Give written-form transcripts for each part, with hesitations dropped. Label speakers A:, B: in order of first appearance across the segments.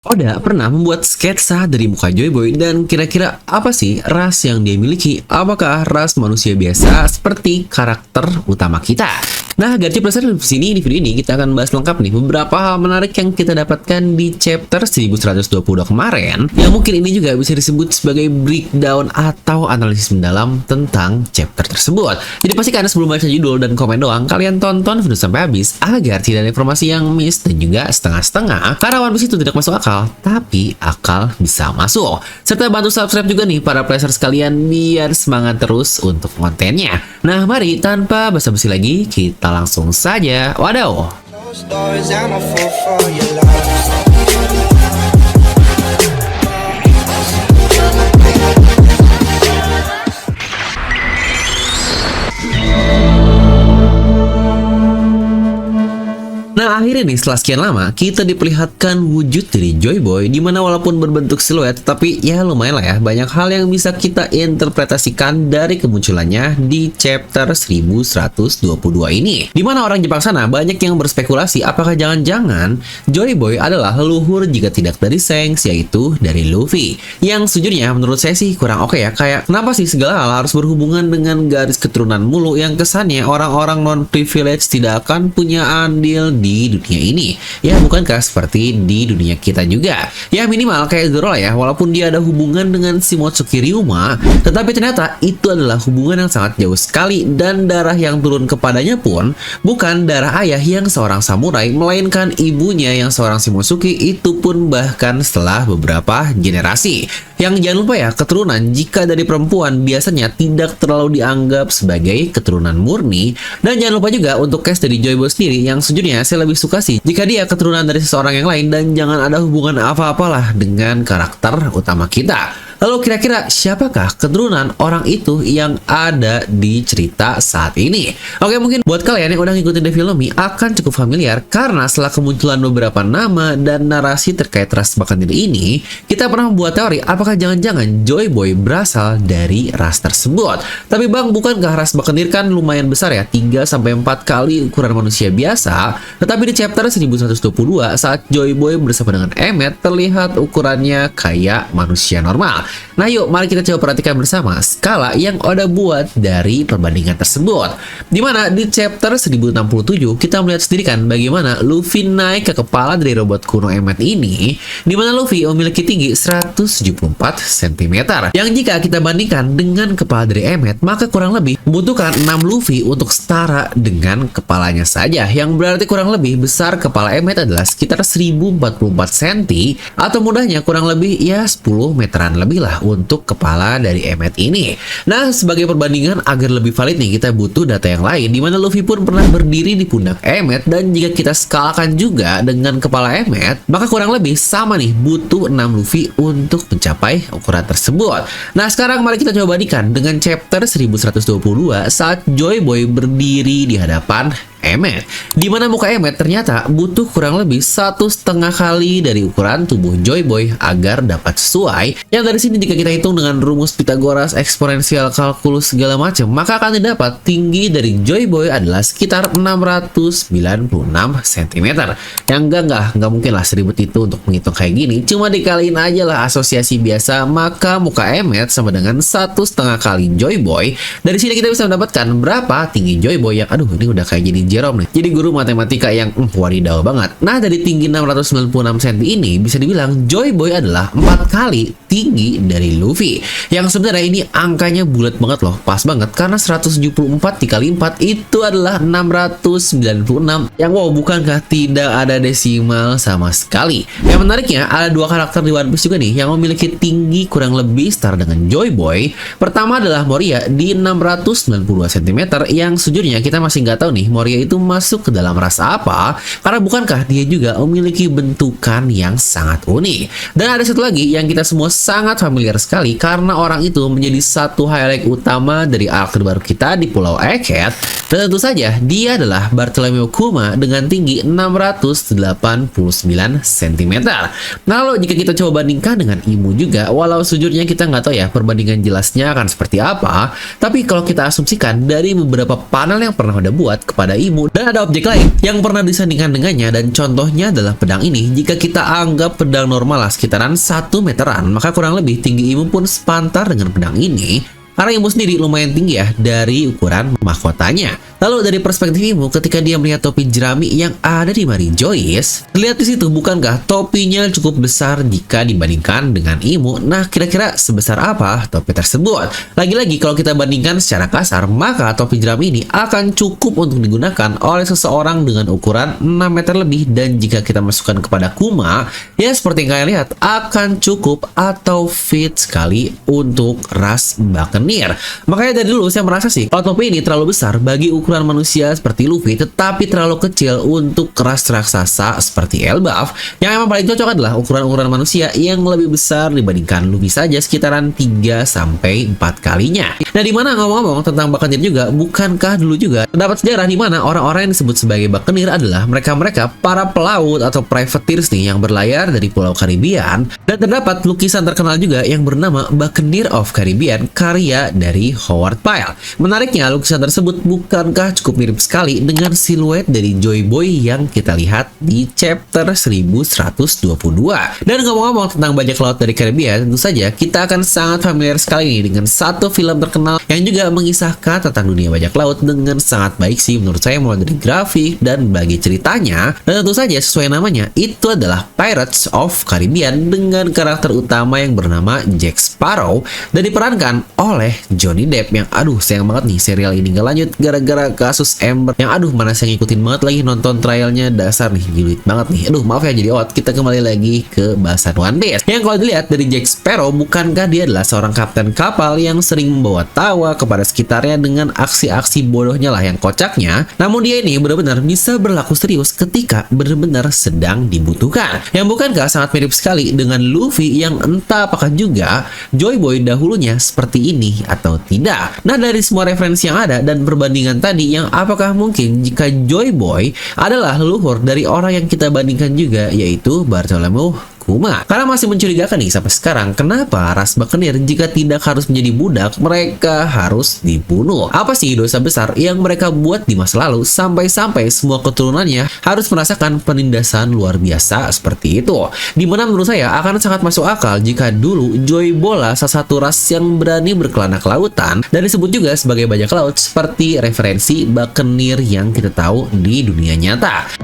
A: Oda pernah membuat sketsa dari muka Joyboy dan kira-kira apa sih ras yang dia miliki? Apakah ras manusia biasa seperti karakter utama kita? Nah, agar cepet di sini di video ini kita akan bahas lengkap nih beberapa hal menarik yang kita dapatkan di chapter 1122 kemarin, yang mungkin ini juga bisa disebut sebagai breakdown atau analisis mendalam tentang chapter tersebut. Jadi pastikan sebelum baca judul dan komen doang, kalian tonton video sampai habis agar tidak ada informasi yang miss dan juga setengah-setengah, karena One Piece itu tidak masuk akal, tapi akal bisa masuk. Serta bantu subscribe juga nih para player sekalian biar semangat terus untuk kontennya. Nah, mari tanpa basa-basi lagi kita langsung saja. Wadaw. Nah, akhirnya nih setelah sekian lama kita diperlihatkan wujud dari Joyboy, dimana walaupun berbentuk siluet tapi ya lumayan lah ya, banyak hal yang bisa kita interpretasikan dari kemunculannya di chapter 1122 ini, dimana orang Jepang sana banyak yang berspekulasi apakah jangan-jangan Joyboy adalah leluhur jika tidak dari Shanks, yaitu dari Luffy. Yang sejujurnya menurut saya sih kurang oke ya, kayak kenapa sih segala hal harus berhubungan dengan garis keturunan mulu yang kesannya orang-orang non-privilege tidak akan punya andil di dunia ini. Ya, bukankah seperti di dunia kita juga? Ya, minimal kayak Zoro lah ya, walaupun dia ada hubungan dengan Shimotsuki Ryuma, tetapi ternyata itu adalah hubungan yang sangat jauh sekali, dan darah yang turun kepadanya pun bukan darah ayah yang seorang samurai, melainkan ibunya yang seorang Shimotsuki, itu pun bahkan setelah beberapa generasi. Yang jangan lupa ya, keturunan jika dari perempuan biasanya tidak terlalu dianggap sebagai keturunan murni. Dan jangan lupa juga untuk case dari Joyboy sendiri, yang sejujurnya saya lebih suka sih jika dia keturunan dari seseorang yang lain dan jangan ada hubungan apa-apalah dengan karakter utama kita. Lalu kira-kira siapakah keturunan orang itu yang ada di cerita saat ini? Oke, mungkin buat kalian yang udah ngikutin The Film Me akan cukup familiar, karena setelah kemunculan beberapa nama dan narasi terkait ras Bakandiri ini, kita pernah membuat teori apakah jangan-jangan Joyboy berasal dari ras tersebut. Tapi bang, bukankah ras Bakandiri kan lumayan besar ya, 3-4 kali ukuran manusia biasa? Tetapi di chapter 1122 saat Joyboy bersama dengan Emmet terlihat ukurannya kayak manusia normal. Nah, yuk mari kita coba perhatikan bersama skala yang Oda buat dari perbandingan tersebut. Dimana di chapter 1067 kita melihat sendiri kan bagaimana Luffy naik ke kepala dari robot kuno Emmet ini, dimana Luffy memiliki tinggi 174 cm. Yang jika kita bandingkan dengan kepala dari Emmet, maka kurang lebih membutuhkan 6 Luffy untuk setara dengan kepalanya saja, yang berarti kurang lebih besar kepala Emmet adalah sekitar 1044 cm, atau mudahnya kurang lebih ya 10 meteran lebih lah untuk kepala dari Emmet ini. Nah, sebagai perbandingan agar lebih valid nih, kita butuh data yang lain, dimana Luffy pun pernah berdiri di pundak Emmet, dan jika kita skalakan juga dengan kepala Emmet, maka kurang lebih sama nih, butuh 6 Luffy untuk mencapai ukuran tersebut. Nah, sekarang mari kita coba bandingkan dengan chapter 1122 saat Joyboy berdiri di hadapan Emmet, dimana muka Emmet ternyata butuh kurang lebih 1,5 kali dari ukuran tubuh Joyboy agar dapat sesuai. Yang dari sini jika kita hitung dengan rumus Pythagoras, eksponensial, kalkulus segala macam, maka akan didapat tinggi dari Joyboy adalah sekitar 696 cm. Yang enggak mungkin lah seribet itu untuk menghitung kayak gini, cuma dikaliin aja lah asosiasi biasa, maka muka Emmet sama dengan 1,5 kali Joyboy. Dari sini kita bisa mendapatkan berapa tinggi Joyboy, yang aduh ini udah kayak jadi Jerome nih, jadi guru matematika yang wadidaw banget. Nah, dari tinggi 696 cm ini bisa dibilang Joyboy adalah 4 kali tinggi dari Luffy, yang sebenarnya ini angkanya bulat banget loh, pas banget, karena 174 dikali 4 itu adalah 696, yang wow, bukankah tidak ada desimal sama sekali. Yang menariknya ada dua karakter di One Piece juga nih yang memiliki tinggi kurang lebih setara dengan Joyboy. Pertama adalah Moria di 692 cm, yang sejujurnya kita masih nggak tahu nih Moria itu masuk ke dalam ras apa, karena bukankah dia juga memiliki bentukan yang sangat unik. Dan ada satu lagi yang kita semua sangat familiar sekali, karena orang itu menjadi satu highlight utama dari arc terbaru kita di Pulau Egghead, dan tentu saja dia adalah Bartolomeo Kuma dengan tinggi 689 cm. Nah, lalu jika kita coba bandingkan dengan Imu juga, walau sejujurnya kita nggak tahu ya perbandingan jelasnya akan seperti apa, tapi kalau kita asumsikan dari beberapa panel yang pernah udah buat kepada Imu, Imu, dan ada objek lain yang pernah disandingkan dengannya, dan contohnya adalah pedang ini. Jika kita anggap pedang normal lah sekitaran 1 meteran, maka kurang lebih tinggi Imu pun sepantar dengan pedang ini. Karena Imu sendiri lumayan tinggi ya dari ukuran mahkotanya. Lalu dari perspektif Imu, ketika dia melihat topi jerami yang ada di Mary Joyce, lihat di situ, bukankah topinya cukup besar jika dibandingkan dengan Imu? Nah, kira-kira sebesar apa topi tersebut? Lagi-lagi kalau kita bandingkan secara kasar, maka topi jerami ini akan cukup untuk digunakan oleh seseorang dengan ukuran 6 meter lebih, dan jika kita masukkan kepada Kuma, ya seperti yang kalian lihat, akan cukup atau fit sekali untuk ras Buccaneer. Makanya dari dulu saya merasa sih, kalau topi ini terlalu besar bagi ukuran manusia seperti Luffy, tetapi terlalu kecil untuk ras raksasa seperti Elbaf. Yang emang paling cocok adalah ukuran-ukuran manusia yang lebih besar dibandingkan Luffy saja, sekitaran 3-4 kalinya. Nah, dimana ngomong-ngomong tentang Buccaneer juga, bukankah dulu juga terdapat sejarah di mana orang-orang yang disebut sebagai Buccaneer adalah mereka-mereka para pelaut atau privateers nih yang berlayar dari Pulau Caribbean, dan terdapat lukisan terkenal juga yang bernama Buccaneer of Caribbean karya dari Howard Pyle. Menariknya, lukisan tersebut bukankah cukup mirip sekali dengan siluet dari Joy Boy yang kita lihat di chapter 1122. Dan ngomong-ngomong tentang bajak laut dari Caribbean, tentu saja kita akan sangat familiar sekali nih dengan satu film terkenal yang juga mengisahkan tentang dunia bajak laut dengan sangat baik sih menurut saya, mulai dari grafik dan bagi ceritanya. Dan tentu saja sesuai namanya, itu adalah Pirates of Caribbean dengan karakter utama yang bernama Jack Sparrow dan diperankan oleh Johnny Depp, yang sayang banget nih serial ini nggak lanjut gara-gara kasus Amber, yang mana saya ngikutin banget lagi nonton trialnya, dasar nih gilit banget nih. Maaf ya jadi out. Kita kembali lagi ke bahasan One Piece, yang kalau dilihat dari Jack Sparrow, bukankah dia adalah seorang kapten kapal yang sering membawa tawa kepada sekitarnya dengan aksi-aksi bodohnya lah yang kocaknya. Namun dia ini benar-benar bisa berlaku serius ketika benar-benar sedang dibutuhkan, yang bukankah sangat mirip sekali dengan Luffy yang entah apakah juga Joy Boy dahulunya seperti ini atau tidak. Nah, dari semua referensi yang ada dan perbandingan tadi, yang apakah mungkin jika Joy Boy adalah leluhur dari orang yang kita bandingkan juga, yaitu Bartholomew Kuma? Karena masih mencurigakan nih sampai sekarang, kenapa ras Buccaneer jika tidak harus menjadi budak, mereka harus dibunuh? Apa sih dosa besar yang mereka buat di masa lalu sampai-sampai semua keturunannya harus merasakan penindasan luar biasa seperti itu? Dimana menurut saya akan sangat masuk akal jika dulu Joy Bola salah satu ras yang berani berkelana ke lautan dan disebut juga sebagai bajak laut seperti referensi Buccaneer yang kita tahu di dunia nyata.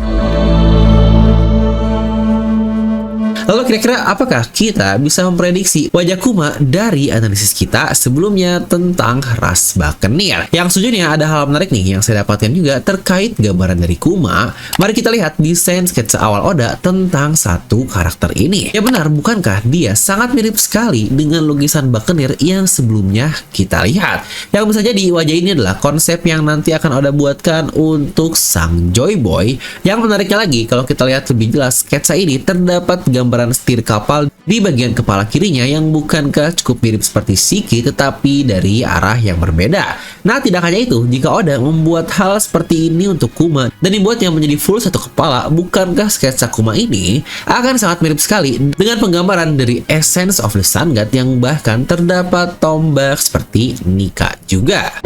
A: Lalu kira-kira apakah kita bisa memprediksi wajah Kuma dari analisis kita sebelumnya tentang ras Buccaneer? Yang sejujurnya ada hal menarik nih yang saya dapatkan juga terkait gambaran dari Kuma. Mari kita lihat desain sketsa awal Oda tentang satu karakter ini. Ya benar, bukankah dia sangat mirip sekali dengan lukisan Buccaneer yang sebelumnya kita lihat? Yang bisa jadi wajah ini adalah konsep yang nanti akan Oda buatkan untuk sang Joy Boy. Yang menariknya lagi, kalau kita lihat lebih jelas sketsa ini, terdapat gambar setir kapal di bagian kepala kirinya yang bukankah cukup mirip seperti Shiki tetapi dari arah yang berbeda. Nah, tidak hanya itu, jika Oda membuat hal seperti ini untuk Kuma dan dibuatnya menjadi full satu kepala, bukankah sketsa Kuma ini akan sangat mirip sekali dengan penggambaran dari Essence of the Sun God yang bahkan terdapat tombak seperti Nika juga.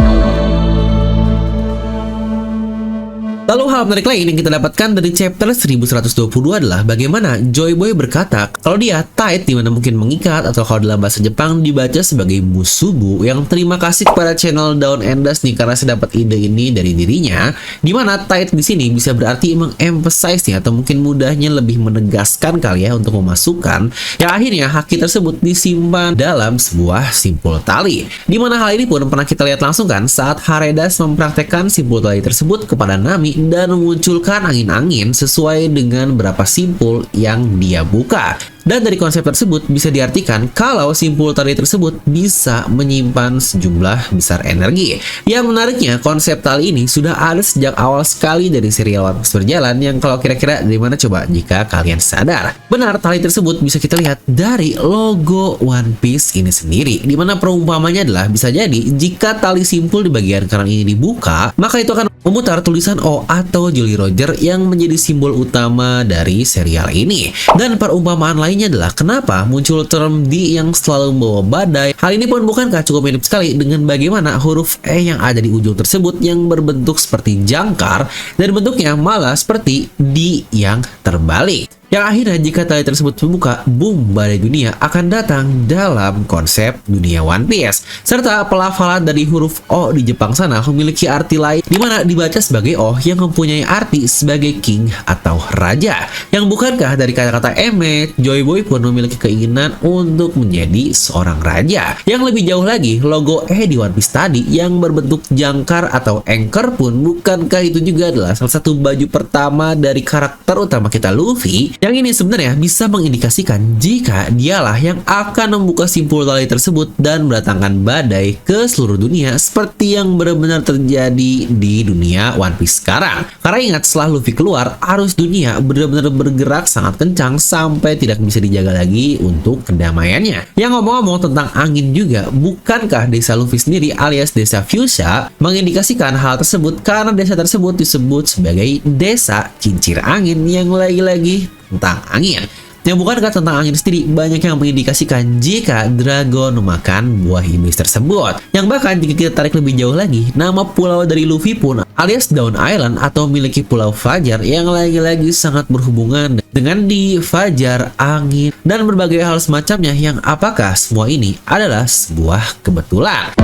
A: Lalu hal menarik lain yang kita dapatkan dari chapter 1122 adalah bagaimana Joy Boy berkata kalau dia tight, dimana mungkin mengikat, atau kalau dalam bahasa Jepang dibaca sebagai musubu. Yang terima kasih kepada channel Dawn Endas nih karena saya dapat ide ini dari dirinya, dimana tight di sini bisa berarti emphasize nih, atau mungkin mudahnya lebih menegaskan kali ya untuk memasukkan yang akhirnya haki tersebut disimpan dalam sebuah simpul tali. Dimana hal ini pun pernah kita lihat langsung kan saat Haredas mempraktekkan simpul tali tersebut kepada Nami dan memunculkan angin-angin sesuai dengan berapa simpul yang dia buka. Dan dari konsep tersebut bisa diartikan kalau simpul tali tersebut bisa menyimpan sejumlah besar energi. Yang menariknya, konsep tali ini sudah ada sejak awal sekali dari serial One Piece berjalan, yang kalau kira-kira dari mana coba jika kalian sadar. Benar, tali tersebut bisa kita lihat dari logo One Piece ini sendiri, dimana perumpamannya adalah bisa jadi jika tali simpul di bagian kanan ini dibuka, maka itu akan memutar tulisan O atau Jolly Roger yang menjadi simbol utama dari serial ini. Dan perumpamaan lainnya adalah kenapa muncul term D yang selalu membawa badai. Hal ini pun bukankah cukup mirip sekali dengan bagaimana huruf E yang ada di ujung tersebut yang berbentuk seperti jangkar dan bentuknya malah seperti D yang terbalik. Yang akhirnya jika tali tersebut membuka, boom, badai dunia akan datang dalam konsep dunia One Piece. Serta pelafalan dari huruf O di Jepang sana memiliki arti lain, di mana dibaca sebagai O yang mempunyai arti sebagai king atau raja. Yang bukankah dari kata-kata Eme, Joy Boy pun memiliki keinginan untuk menjadi seorang raja. Yang lebih jauh lagi, logo E di One Piece tadi yang berbentuk jangkar atau anchor pun bukankah itu juga adalah salah satu baju pertama dari karakter utama kita Luffy? Yang ini sebenarnya bisa mengindikasikan jika dialah yang akan membuka simpul tali tersebut dan mendatangkan badai ke seluruh dunia seperti yang benar-benar terjadi di dunia One Piece sekarang. Karena ingat, setelah Luffy keluar, arus dunia benar-benar bergerak sangat kencang sampai tidak bisa dijaga lagi untuk kedamaiannya. Yang ngomong-ngomong tentang angin juga, bukankah desa Luffy sendiri alias desa Fuchsia mengindikasikan hal tersebut karena desa tersebut disebut sebagai desa kincir angin yang lagi-lagi tentang angin. Yang bukankah tentang angin sendiri banyak yang mengindikasikan jika Dragon memakan buah iblis tersebut. Yang bahkan jika kita tarik lebih jauh lagi, nama pulau dari Luffy pun alias Dawn Island atau memiliki pulau Fajar yang lagi-lagi sangat berhubungan dengan di Fajar, angin, dan berbagai hal semacamnya yang apakah semua ini adalah sebuah kebetulan.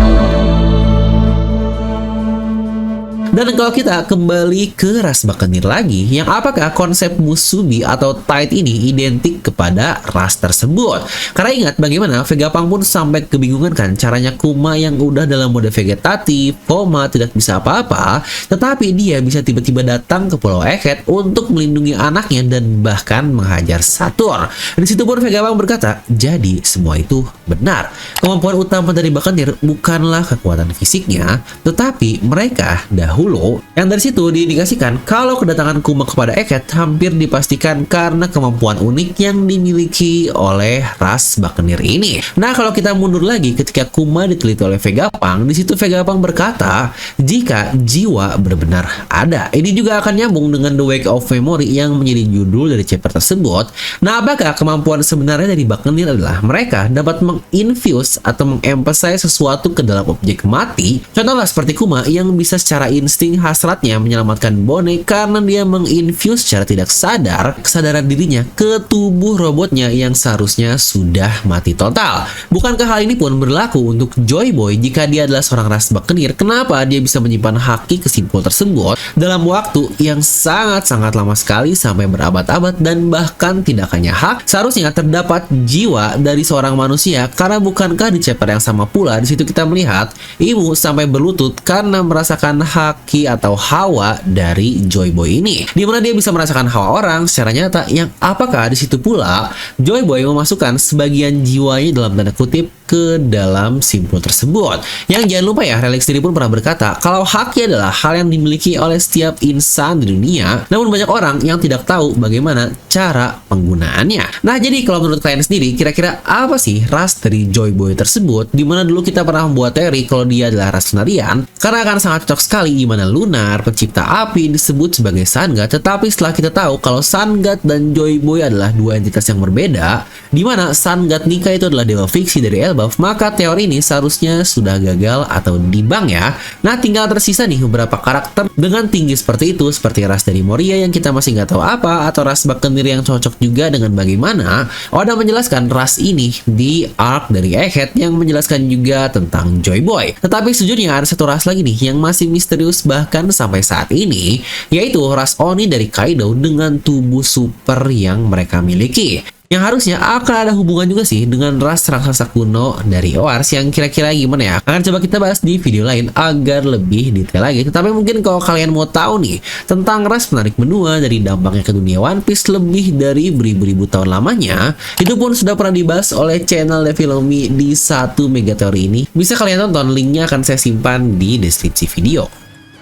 A: Dan kalau kita kembali ke ras Buccaneer lagi, yang apakah konsep Musubi atau Tide ini identik kepada ras tersebut? Karena ingat bagaimana Vegapunk pun sampai kebingungan kan caranya Kuma yang udah dalam mode vegetatif, koma, tidak bisa apa-apa, tetapi dia bisa tiba-tiba datang ke Pulau Egghead untuk melindungi anaknya dan bahkan menghajar Saturn. Di situ pun Vegapunk berkata, jadi semua itu benar. Kemampuan utama dari Buccaneer bukanlah kekuatan fisiknya, tetapi mereka dahulu yang dari situ diindikasikan kalau kedatangan Kuma kepada Egghead hampir dipastikan karena kemampuan unik yang dimiliki oleh ras Buccaneer ini. Nah, kalau kita mundur lagi ketika Kuma diteliti oleh Vegapunk, di situ Vegapunk berkata jika jiwa benar-benar ada. Ini juga akan nyambung dengan The Wake of Memory yang menjadi judul dari chapter tersebut. Nah, apakah kemampuan sebenarnya dari Buccaneer adalah mereka dapat menginfuse atau mengemphasize sesuatu ke dalam objek mati? Contohnya seperti Kuma yang bisa secara insting hasratnya menyelamatkan Bone karena dia menginfuse secara tidak sadar kesadaran dirinya ke tubuh robotnya yang seharusnya sudah mati total. Bukankah hal ini pun berlaku untuk Joy Boy jika dia adalah seorang ras Buccaneer? Kenapa dia bisa menyimpan haki ke simpul tersebut dalam waktu yang sangat-sangat lama sekali sampai berabad-abad dan bahkan tidak hanya hak, seharusnya terdapat jiwa dari seorang manusia karena bukankah di chapter yang sama pula di situ kita melihat Imu sampai berlutut karena merasakan haki atau hawa dari Joy Boy ini, dimana dia bisa merasakan hawa orang secara nyata. Yang apakah di situ pula Joy Boy memasukkan sebagian jiwanya dalam tanda kutip ke dalam simpul tersebut. Yang jangan lupa ya, Relic sendiri pun pernah berkata kalau haki adalah hal yang dimiliki oleh setiap insan di dunia, namun banyak orang yang tidak tahu bagaimana cara penggunaannya. Nah, jadi kalau menurut kalian sendiri, kira-kira apa sih ras dari Joy Boy tersebut? Dimana dulu kita pernah membuat teori kalau dia adalah ras Lunarian, karena akan sangat cocok sekali dimana Lunar, pencipta api, disebut sebagai Sun God. Tetapi setelah kita tahu kalau Sun God dan Joy Boy adalah dua entitas yang berbeda, dimana Sun God Nika itu adalah dewa fiksi dari Elbaf, maka teori ini seharusnya sudah gagal atau dibang ya. Nah, tinggal tersisa nih beberapa karakter dengan tinggi seperti itu, seperti ras dari Moria yang kita masih nggak tahu apa, atau ras Buccaneer yang cocok juga dengan bagaimana Oda menjelaskan ras ini di arc dari Egghead yang menjelaskan juga tentang Joy Boy. Tetapi sejujurnya ada satu ras lagi nih yang masih misterius bahkan sampai saat ini, yaitu ras Oni dari Kaido dengan tubuh super yang mereka miliki. Yang harusnya akan ada hubungan juga sih dengan ras raksasa kuno dari Oars yang kira-kira gimana ya? Akan coba kita bahas di video lain agar lebih detail lagi. Tetapi mungkin kalau kalian mau tahu nih tentang ras penarik benua dari dampaknya ke dunia One Piece lebih dari beribu-ribu tahun lamanya, itu pun sudah pernah dibahas oleh channel Devilomi di satu mega teori ini. Bisa kalian tonton, linknya akan saya simpan di deskripsi video.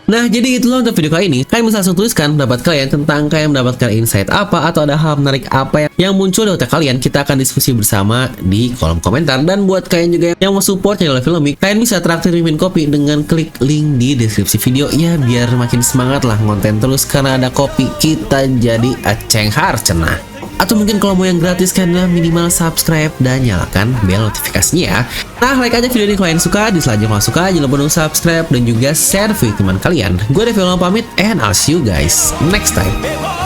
A: Nah, jadi itulah untuk video kali ini. Kalian bisa langsung tuliskan pendapat kalian tentang kalian mendapatkan insight apa atau ada hal menarik apa yang muncul di otak kalian. Kita akan diskusi bersama di kolom komentar. Dan buat kalian juga yang mau support channel Filmik, kalian bisa traktir Mimin Kopi dengan klik link di deskripsi video ya, biar makin semangat lah ngonten terus karena ada kopi kita jadi cenghar cenah. Atau mungkin kalau mau yang gratis kalian minimal subscribe dan nyalakan bel notifikasinya ya. Nah, like aja video ini kalau kalian suka, dislike kalau suka, jangan lupa untuk subscribe dan juga share video teman kalian. Gue Devi pamit and I'll see you guys next time.